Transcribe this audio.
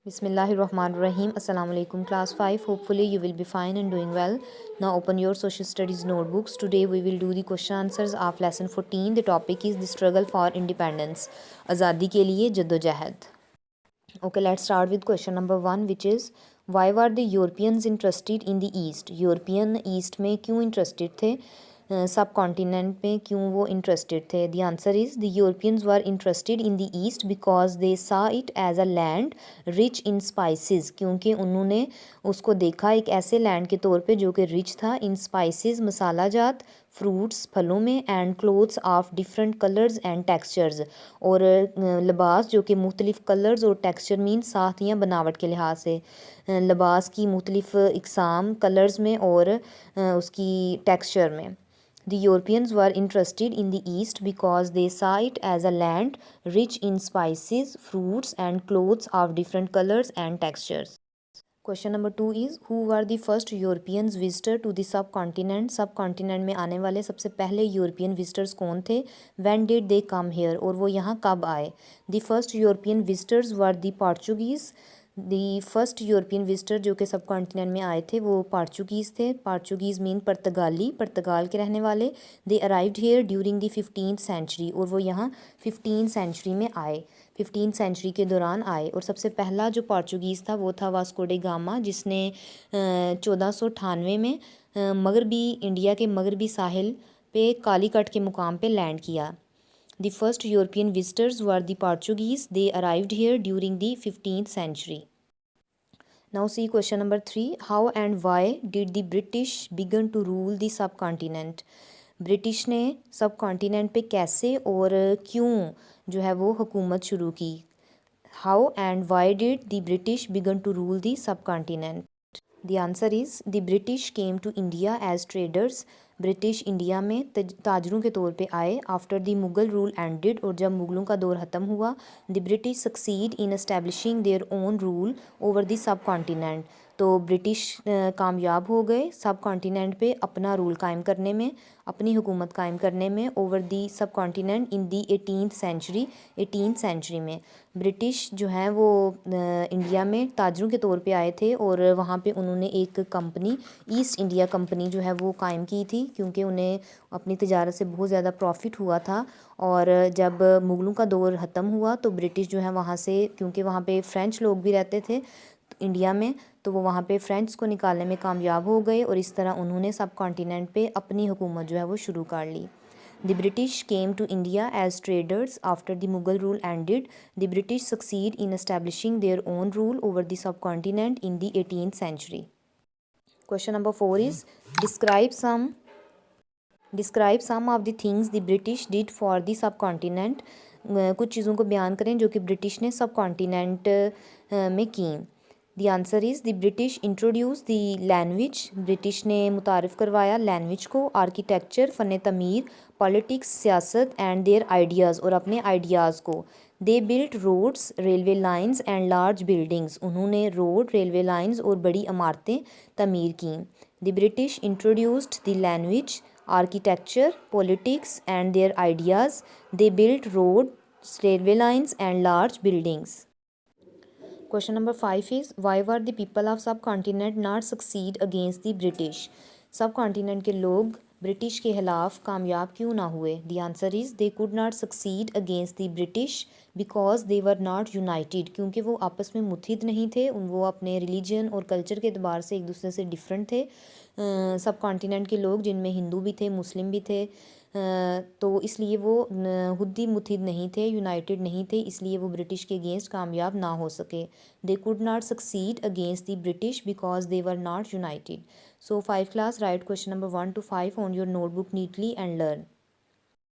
Bismillahirrahmanirrahim. Assalamu alaikum class 5. Hopefully you will be fine and doing well. Now open your social studies notebooks. Today we will do the question answers of lesson 14. The topic is the struggle for independence. आज़ादी के लिए जद्दोजहद. Okay, let's start with question number 1, which is why were the Europeans interested in the East? European East में क्यों interested थे? सब continent में क्यों वो इंटरेस्टेड थे? The answer is the Europeans were interested in the east because they saw it as a land rich in spices, क्योंकि उन्होंने उसको देखा एक ऐसे लैंड के तौर पे जो कि रिच था इन स्पाइसेस, मसाला जात, फ्रूट्स, फलों में, and clothes of different colours and textures, और लिबास जो कि मुख्तलिफ़ कलर्स और टेक्सचर मीन साथ या बनावट के लिहाज से लिबास की मुख्तलिफ़ इकसाम कलर्स में और उसकी टेक्सचर में. The Europeans were interested in the East because they saw it as a land rich in spices, fruits, and clothes of different colors and textures. Question number 2 is who were the first Europeans visitor to the subcontinent? Subcontinent में आने वाले सबसे पहले European visitors कौन थे? When did they come here? और वो यहाँ कब आए? The first European visitors were the Portuguese. The first European visitor जो कि सब कॉन्टिनेंट में आए थे वो पार्चुगीज़ थे. पार्चुगीज़ मीन पुर्तगाली, पुर्तगाल के रहने वाले. They arrived here during the 15th century, और वो यहाँ 15th सेंचुरी में आए, 15th सेंचुरी के दौरान आए. और सबसे पहला जो पार्चुगीज़ था वो था वास्को डे गामा, जिसने 1498 में मगरबी इंडिया के मगरबी साहिल पे कालीकट के मुकाम पे लैंड किया. The first European visitors were the Portuguese. They arrived here during the 15th century. Now see question number 3. How and why did the British begin to rule the subcontinent? British ने सब continent पे कैसे और क्यों जो है वो हुकूमत शुरू की? How and why did the British begin to rule the subcontinent? The answer is the British came to India as traders. British India में ताजरों के तौर पे आए. After the Mughal rule ended, और जब मुग़लों का दौर ख़त्म हुआ, the British succeed in establishing their own rule over the sub continent. तो ब्रिटिश कामयाब हो गए सब कॉन्टिनेंट पे अपना रूल कायम करने में, अपनी हुकूमत कायम करने में ओवर दी सब कॉन्टिनेंट इन दी 18th सेंचुरी में. ब्रिटिश जो है वो इंडिया में ताजरों के तौर पे आए थे, और वहाँ पे उन्होंने एक कंपनी, ईस्ट इंडिया कंपनी जो है वो कायम की थी, क्योंकि उन्हें अपनी तिजारत से बहुत ज़्यादा प्रॉफिट हुआ था. और जब मुग़लों का दौर ख़त्म हुआ तो ब्रिटिश जो है वहाँ से, क्योंकि वहाँ पे फ़्रेंच लोग भी रहते थे इंडिया में, तो वो वहाँ पे फ्रेंच को निकालने में कामयाब हो गए, और इस तरह उन्होंने सब कॉन्टिनेंट पे अपनी हुकूमत जो है वो शुरू कर ली. The British came to India as traders after the Mughal rule ended. The British succeed in establishing their own rule over the subcontinent in the 18th century. Question number 4 is describe some of the things the British did for the subcontinent. कुछ चीज़ों को बयान करें जो कि British ने सब continent में की. The answer is the British introduce the language. British ने मुतारफ़ करवाया लैंग्वेज को. आर्किटेक्चर, फ़न तमीर, पॉलिटिक्स, सियासत, एंड देयर आइडियाज़, और अपने आइडियाज़ को. They built roads, railway lines, and large buildings. उन्होंने रोड, रेलवे लाइंस और बड़ी इमारतें तमीर की. The British introduced the language, architecture, politics, and their ideas. They built roads, railway lines, and large buildings. Question number 5 is why were the people of subcontinent not succeed against the British? Subcontinent के लोग British के खिलाफ कामयाब क्यों ना हुए? The answer is they could not succeed against the British because they were not united. क्योंकि वो आपस में मुत्हिद नहीं थे. वो अपने रिलीजन और कल्चर के अतबार से एक दूसरे से डिफरेंट थे. सब कॉन्टिनेंट के लोग, जिनमें हिंदू भी थे, मुस्लिम भी थे, तो इसलिए वो खुद मुत्हिद नहीं थे, यूनाइटेड नहीं थे, इसलिए वो ब्रिटिश के अगेंस्ट कामयाब ना हो सके. They could not succeed against the British because they were not United. So 5 class, write question number 1 to 5 on your notebook neatly and learn.